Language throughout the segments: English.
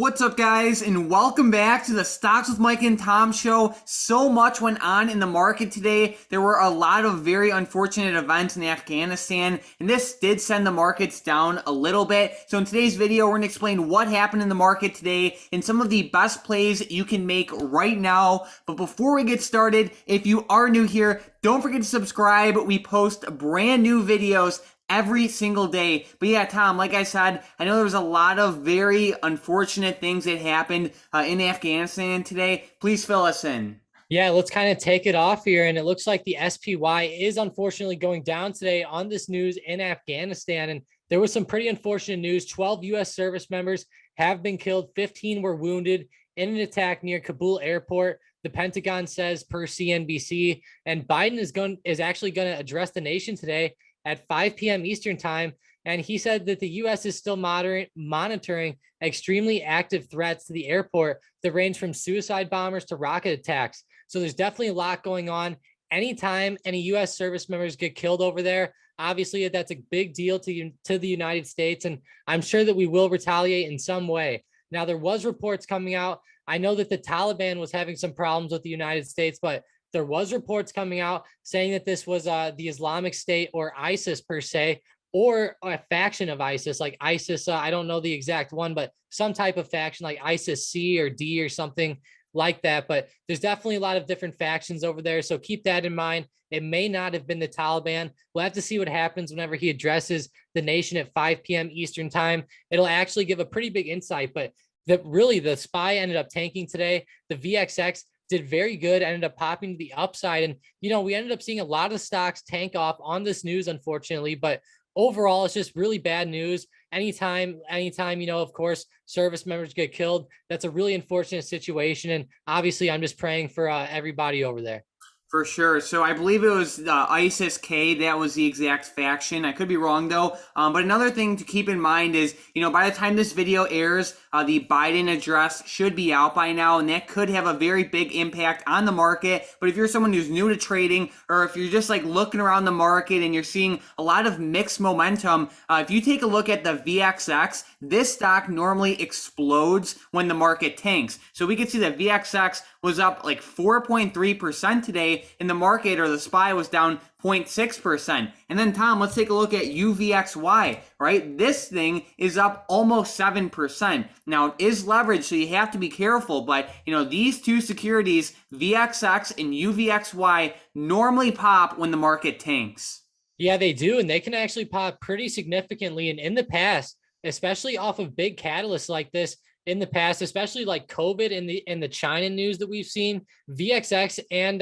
What's up, guys, and welcome back to the Stocks with Mike and Tom show. So much went on in the market today. There were a lot of very unfortunate events in Afghanistan, and this did send the markets down a little bit. So in today's video, we're going to explain what happened in the market today and some of the best plays you can make right now. But before we get started, if you are new here, don't forget to subscribe. We post brand new videos every single day. But yeah, Tom, like I said, I know there was a lot of very unfortunate things that happened in Afghanistan today. Please fill us in. Yeah, let's kind of take it off here. And it looks like the SPY is unfortunately going down today on this news in Afghanistan. And there was some pretty unfortunate news. 12 U.S. service members have been killed. 15 were wounded in an attack near Kabul airport. The Pentagon says per CNBC. And Biden is actually going to address the nation today at 5 p.m. Eastern time. And he said that the U.S. is still monitoring extremely active threats to the airport that range from suicide bombers to rocket attacks. So there's definitely a lot going on. Anytime any U.S. service members get killed over there, obviously that's a big deal to the United States. And I'm sure that we will retaliate in some way. Now, there was reports coming out. I know that the Taliban was having some problems with the United States, but there was reports coming out saying that this was the Islamic State or ISIS per se, or a faction of ISIS, like ISIS. I don't know the exact one, but some type of faction like ISIS C or D or something like that. But there's definitely a lot of different factions over there. So keep that in mind. It may not have been the Taliban. We'll have to see what happens whenever he addresses the nation at 5 p.m. Eastern time. It'll actually give a pretty big insight, but the SPY ended up tanking today. The VXX did very good, ended up popping to the upside. And, we ended up seeing a lot of stocks tank off on this news, unfortunately, but overall, it's just really bad news. Anytime, of course, service members get killed, that's a really unfortunate situation. And obviously, I'm just praying for everybody over there. For sure. So I believe it was ISIS-K. That was the exact faction. I could be wrong, though. But another thing to keep in mind is, by the time this video airs, the Biden address should be out by now, and that could have a very big impact on the market. But if you're someone who's new to trading, or if you're just like looking around the market and you're seeing a lot of mixed momentum, if you take a look at the VXX, this stock normally explodes when the market tanks. So we could see that VXX was up like 4.3% today in the market, or the SPY was down 0.6%. And then, Tom, let's take a look at UVXY, right? This thing is up almost 7%. Now, it is leveraged, so you have to be careful, but, these two securities, VXX and UVXY, normally pop when the market tanks. Yeah, they do, and they can actually pop pretty significantly. And in the past, especially off of big catalysts like this, in the past, especially like COVID and the China news that we've seen, VXX and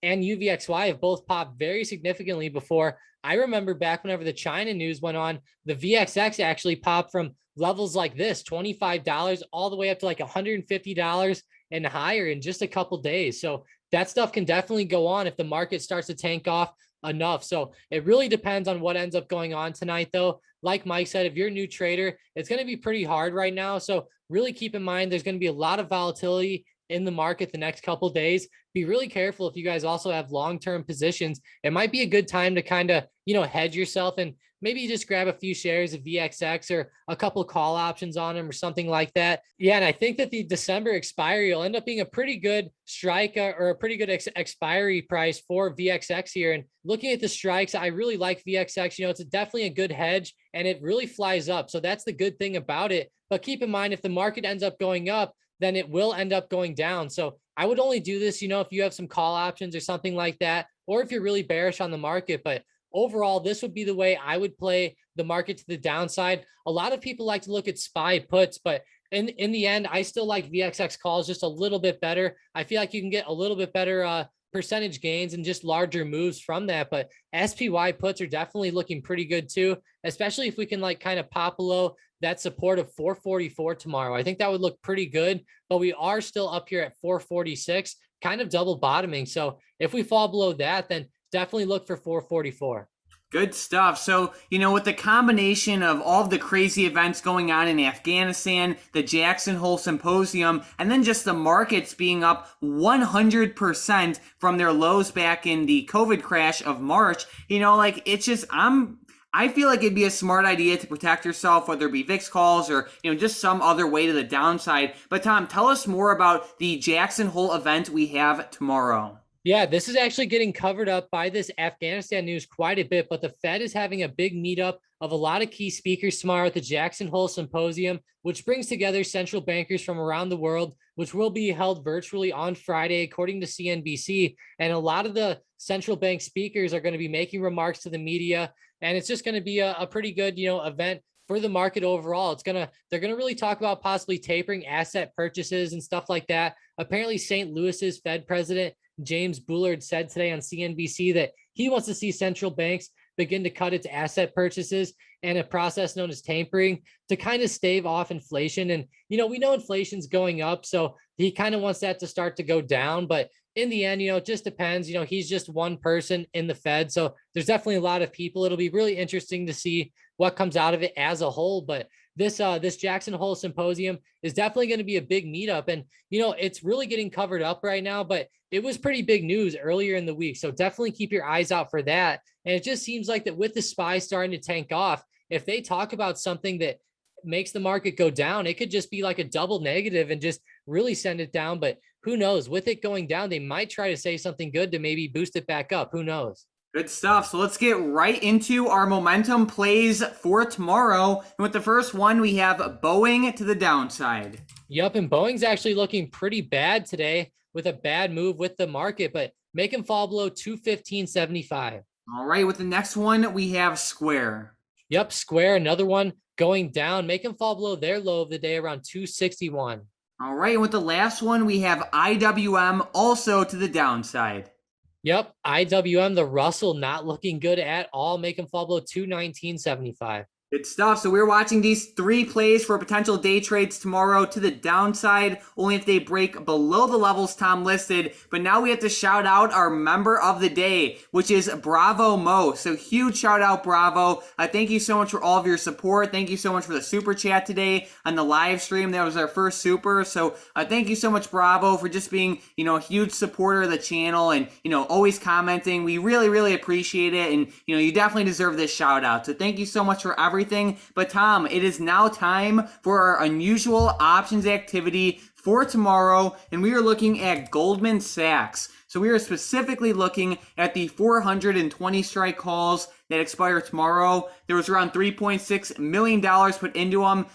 UVXY have both popped very significantly before. I remember back whenever the China news went on, the VXX actually popped from levels like this, $25 all the way up to like $150 and higher in just a couple days. So that stuff can definitely go on if the market starts to tank off enough. So it really depends on what ends up going on tonight, though. Like Mike said, if you're a new trader, it's going to be pretty hard right now. So really keep in mind, there's going to be a lot of volatility in the market the next couple of days. Be really careful if you guys also have long-term positions. It might be a good time to kind of, hedge yourself and maybe just grab a few shares of VXX or a couple of call options on them or something like that. Yeah, and I think that the December expiry will end up being a pretty good strike or a pretty good expiry price for VXX here. And looking at the strikes, I really like VXX. It's definitely a good hedge and it really flies up. So that's the good thing about it. But keep in mind, if the market ends up going up, then it will end up going down. So I would only do this, if you have some call options or something like that, or if you're really bearish on the market. But overall, this would be the way I would play the market to the downside. A lot of people like to look at SPY puts, but in the end, I still like VXX calls just a little bit better. I feel like you can get a little bit better percentage gains and just larger moves from that. But SPY puts are definitely looking pretty good too, especially if we can like kind of pop below that support of 444 tomorrow. I think that would look pretty good, but we are still up here at 446, kind of double bottoming. So if we fall below that, then definitely look for 444. Good stuff. So, with the combination of all of the crazy events going on in Afghanistan, the Jackson Hole Symposium, and then just the markets being up 100% from their lows back in the COVID crash of March, it's just, I feel like it'd be a smart idea to protect yourself, whether it be VIX calls or just some other way to the downside. But Tom, tell us more about the Jackson Hole event we have tomorrow. Yeah, this is actually getting covered up by this Afghanistan news quite a bit, but the Fed is having a big meetup of a lot of key speakers tomorrow at the Jackson Hole Symposium, which brings together central bankers from around the world, which will be held virtually on Friday, according to CNBC. And a lot of the central bank speakers are going to be making remarks to the media, and it's just going to be a pretty good, event for the market overall. They're gonna really talk about possibly tapering asset purchases and stuff like that. Apparently, St. Louis's Fed president James Bullard said today on CNBC that he wants to see central banks begin to cut its asset purchases and a process known as tapering to kind of stave off inflation. And, we know inflation's going up, so he kind of wants that to start to go down. But in the end, it just depends. He's just one person in the Fed. So there's definitely a lot of people. It'll be really interesting to see what comes out of it as a whole. But this Jackson Hole Symposium is definitely going to be a big meetup. And, it's really getting covered up right now, but it was pretty big news earlier in the week. So definitely keep your eyes out for that. And it just seems like that with the SPY starting to tank off, if they talk about something that makes the market go down, it could just be like a double negative and just really send it down. But who knows? With it going down, they might try to say something good to maybe boost it back up. Who knows? Good stuff. So let's get right into our momentum plays for tomorrow. And with the first one, we have Boeing to the downside. Yep, and Boeing's actually looking pretty bad today with a bad move with the market, but make them fall below 215.75. All right, with the next one, we have Square. Yep, Square, another one going down. Make them fall below their low of the day around 261. All right, and with the last one, we have IWM also to the downside. Yep, IWM, the Russell, not looking good at all. Make them fall below 219.75. Good stuff. So we're watching these three plays for potential day trades tomorrow to the downside, only if they break below the levels Tom listed. But now we have to shout out our member of the day, which is Bravo Mo. So huge shout out, Bravo. Thank you so much for all of your support. Thank you so much for the super chat today on the live stream. That was our first super. So thank you so much, Bravo, for just being, a huge supporter of the channel and, always commenting. We really, really appreciate it. And, you definitely deserve this shout out. So thank you so much for everything. But Tom, it is now time for our unusual options activity for tomorrow, and we are looking at Goldman Sachs. So we are specifically looking at the 420 strike calls that expire tomorrow. There was around $3.6 million put into them.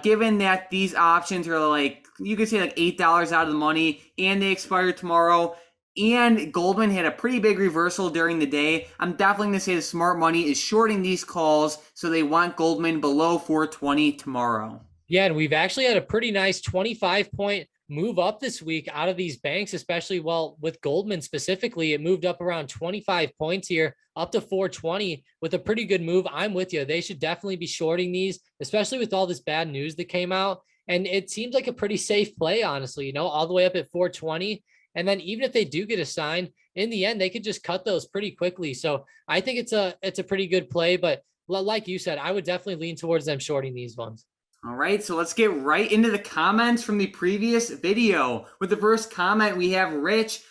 Given that these options are you could say $8 out of the money, and they expire tomorrow, and Goldman had a pretty big reversal during the day, I'm definitely going to say the smart money is shorting these calls, so they want Goldman below 420 tomorrow. Yeah, and we've actually had a pretty nice 25-point move up this week out of these banks, especially with Goldman specifically. It moved up around 25 points here, up to 420 with a pretty good move. I'm with you. They should definitely be shorting these, especially with all this bad news that came out. And it seems like a pretty safe play, honestly, all the way up at 420. And then even if they do get a sign, in the end, they could just cut those pretty quickly. So I think it's a pretty good play. But like you said, I would definitely lean towards them shorting these ones. All right, so let's get right into the comments from the previous video. With the first comment, we have Rich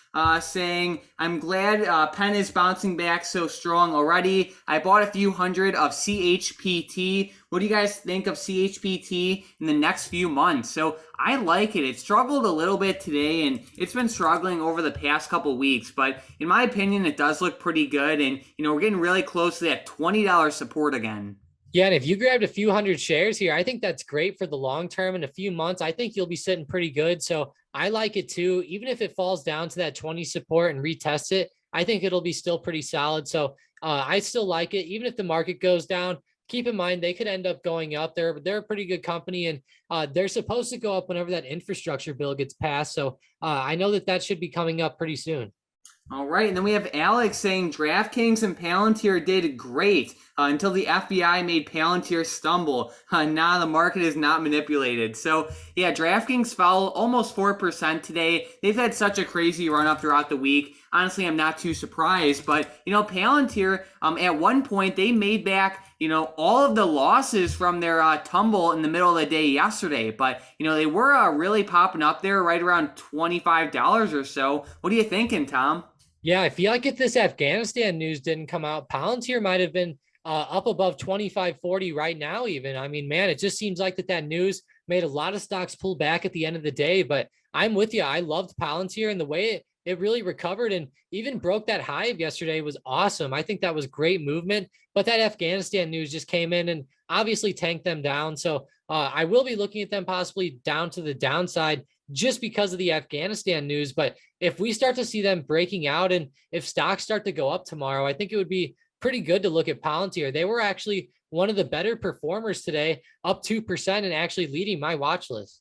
saying, I'm glad Penn is bouncing back so strong already. I bought a few hundred of CHPT. What do you guys think of CHPT in the next few months? So I like it. It struggled a little bit today, and it's been struggling over the past couple weeks. But in my opinion, it does look pretty good. And, we're getting really close to that $20 support again. Yeah, and if you grabbed a few hundred shares here, I think that's great for the long term. In a few months, I think you'll be sitting pretty good. So I like it too. Even if it falls down to that 20 support and retest it, I think it'll be still pretty solid. So I still like it. Even if the market goes down, keep in mind they could end up going up. They're a pretty good company, and they're supposed to go up whenever that infrastructure bill gets passed. So I know that should be coming up pretty soon. All right, and then we have Alex saying DraftKings and Palantir did great until the FBI made Palantir stumble. Nah, the market is not manipulated. So, yeah, DraftKings fell almost 4% today. They've had such a crazy run up throughout the week. Honestly, I'm not too surprised. But, Palantir, at one point, they made back, all of the losses from their tumble in the middle of the day yesterday. But, they were really popping up there right around $25 or so. What are you thinking, Tom? Yeah, I feel like if this Afghanistan news didn't come out, Palantir might have been up above 25.40 right now, even. I mean, man, it just seems like that news made a lot of stocks pull back at the end of the day. But I'm with you. I loved Palantir, and the way it really recovered and even broke that high of yesterday was awesome. I think that was great movement. But that Afghanistan news just came in and obviously tanked them down. So I will be looking at them possibly down to the downside just because of the Afghanistan news. But if we start to see them breaking out and if stocks start to go up tomorrow, I think it would be pretty good to look at Palantir. They were actually one of the better performers today, up 2% and actually leading my watch list.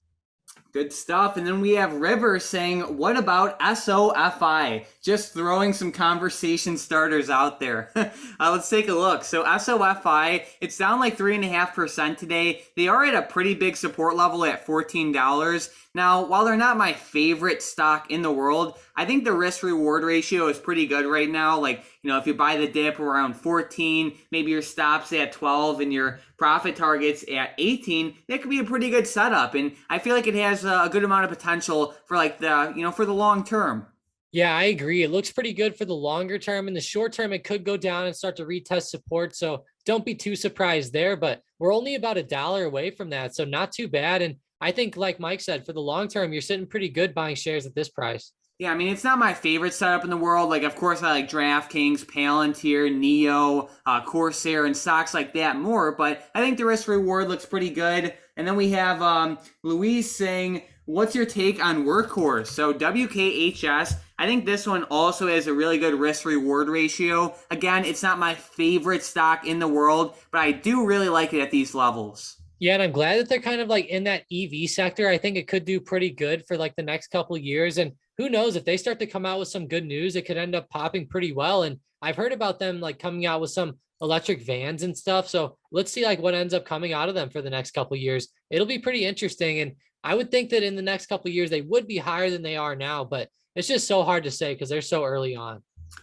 Good stuff. And then we have River saying, what about SOFI? Just throwing some conversation starters out there. Let's take a look. So SOFI, it's down like 3.5% today. They are at a pretty big support level at $14. Now, while they're not my favorite stock in the world, I think the risk reward ratio is pretty good right now. Like, if you buy the dip around 14, maybe your stop's at 12 and your profit target's at 18, that could be a pretty good setup. And I feel like it has a good amount of potential for like for the long term. Yeah, I agree. It looks pretty good for the longer term. In the short term, it could go down and start to retest support. So don't be too surprised there, but we're only about $1 away from that. So not too bad. And I think, like Mike said, for the long term, you're sitting pretty good buying shares at this price. Yeah, I mean, it's not my favorite setup in the world. Like, of course, I like DraftKings, Palantir, Neo, Corsair, and stocks like that more. But I think the risk reward looks pretty good. And then we have Louise saying, what's your take on Workhorse? So WKHS, I think this one also has a really good risk reward ratio. Again, it's not my favorite stock in the world, but I do really like it at these levels. Yeah, and I'm glad that they're kind of like in that EV sector. I think it could do pretty good for like the next couple of years. And who knows, if they start to come out with some good news, it could end up popping pretty well. And I've heard about them like coming out with some electric vans and stuff. So let's see like what ends up coming out of them for the next couple of years. It'll be pretty interesting. And I would think that in the next couple of years, they would be higher than they are now, but it's just so hard to say because they're so early on.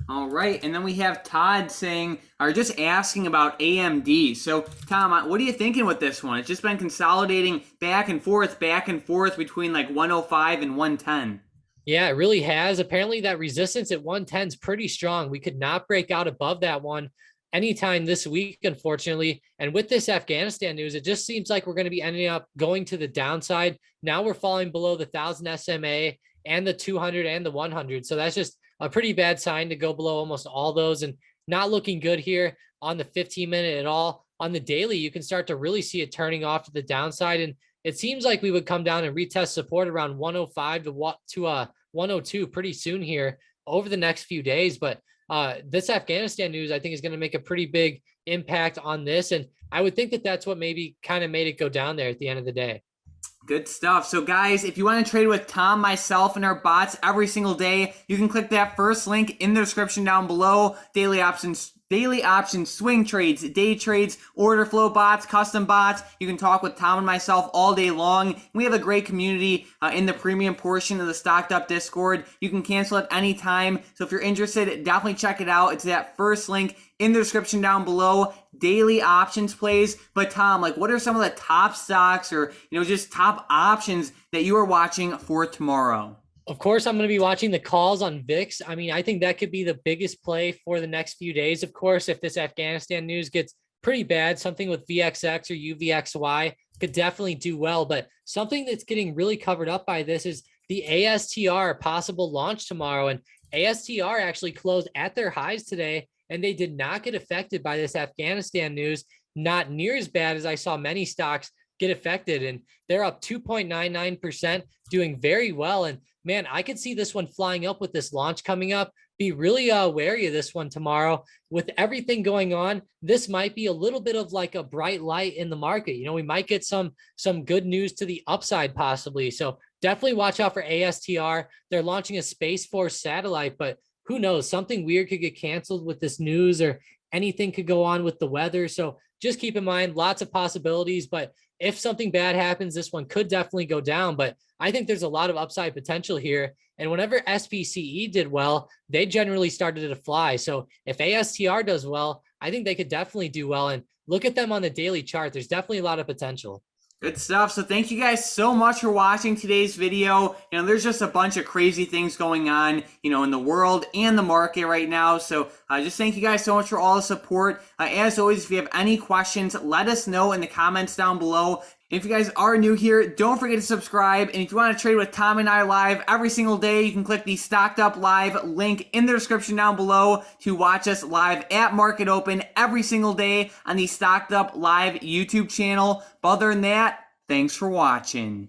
All right, and then we have Todd saying, or just asking about AMD. So, Tom, what are you thinking with this one? It's just been consolidating back and forth between like 105 and 110. Yeah, it really has. Apparently that resistance at 110 is pretty strong. We could not break out above that one anytime this week, unfortunately. And with this Afghanistan news, it just seems like we're going to be ending up going to the downside. Now we're falling below the 1,000 SMA and the 200 and the 100. So that's just a pretty bad sign to go below almost all those and not looking good here on the 15-minute at all. On the daily, you can start to really see it turning off to the downside. And it seems like we would come down and retest support around 105 to 102 pretty soon here over the next few days. But this Afghanistan news, I think, is going to make a pretty big impact on this. And I would think that that's what maybe kind of made it go down there at the end of the day. Good stuff. So guys, if you want to trade with Tom, myself, and our bots every single day, you can click that first link in the description down below. Daily options, swing trades, day trades, order flow bots, custom bots. You can talk with Tom and myself all day long. We have a great community in the premium portion of the StockedUp Discord. You can cancel at any time. So if you're interested, definitely check it out. It's that first link in the description down below. Daily options plays. But Tom, like, what are some of the top stocks or, just top options that you are watching for tomorrow? Of course, I'm going to be watching the calls on VIX. I mean, I think that could be the biggest play for the next few days. Of course, if this Afghanistan news gets pretty bad, something with VXX or UVXY could definitely do well. But something that's getting really covered up by this is the ASTR possible launch tomorrow. And ASTR actually closed at their highs today, and they did not get affected by this Afghanistan news, not near as bad as I saw many stocks get affected. And they're up 2.99%, doing very well. And man, I could see this one flying up with this launch coming up. Be really wary of this one tomorrow. With everything going on, this might be a little bit of like a bright light in the market. We might get some good news to the upside possibly. So definitely watch out for ASTR. They're launching a Space Force satellite, but who knows? Something weird could get canceled with this news, or anything could go on with the weather. So just keep in mind, lots of possibilities, but if something bad happens, this one could definitely go down. But I think there's a lot of upside potential here. And whenever SPCE did well, they generally started to fly. So if ASTR does well, I think they could definitely do well. And look at them on the daily chart. There's definitely a lot of potential. Good stuff. So thank you guys so much for watching today's video. There's just a bunch of crazy things going on, in the world and the market right now. So just thank you guys so much for all the support. As always, if you have any questions, let us know in the comments down below. If you guys are new here, don't forget to subscribe. And if you want to trade with Tom and I live every single day, you can click the Stocked Up Live link in the description down below to watch us live at Market Open every single day on the Stocked Up Live YouTube channel. But other than that, thanks for watching.